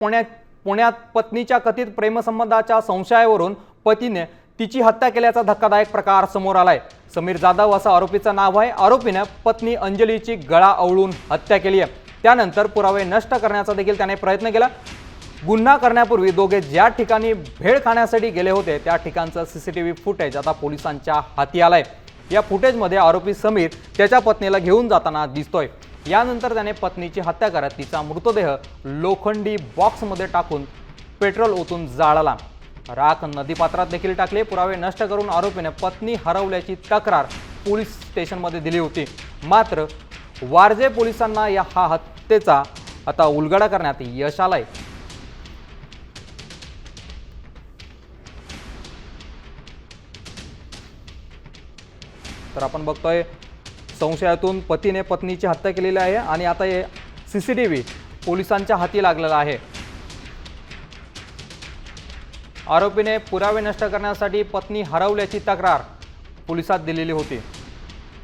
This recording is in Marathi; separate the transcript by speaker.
Speaker 1: पुण्यात पत्नीच्या कथित प्रेमसंबंधाच्या संशयावरून पतीने तिची हत्या केल्याचा धक्कादायक प्रकार समोर आलाय। समीर जाधव असं आरोपीचं नाव आहे। आरोपीने पत्नी अंजलीची गळा आवळून हत्या केली आहे। त्यानंतर पुरावे नष्ट करण्याचा देखील त्याने प्रयत्न केला। गुन्हा करण्यापूर्वी दोघे ज्या ठिकाणी भेळ खाण्यासाठी गेले होते त्या ठिकाणचं सीसीटीव्ही फुटेज आता पोलिसांच्या हाती आलंय। या फुटेजमध्ये आरोपी समीर त्याच्या पत्नीला घेऊन जाताना दिसतोय। यानंतर त्याने पत्नीची हत्या करत तिचा मृतदेह लोखंडी बॉक्समध्ये टाकून पेट्रोल ओतून जाळला। राख नदीपात्रात देखील टाकले। पुरावे नष्ट करून आरोपीने पत्नी हरवल्याची तक्रार पोलीस स्टेशनमध्ये दिली होती। मात्र वारजे पोलिसांना या हत्येचा आता उलगडा करण्यात यश आलंय। तर आपण बघतोय संशयातून पतीने पत्नीची हत्या केलेली आहे आणि आता हे सीसीटीव्ही पोलिसांच्या हाती लागलेला आहे। आरोपीने पुरावे नष्ट करण्यासाठी पत्नी हरवल्याची तक्रार पोलिसात दिलेली होती।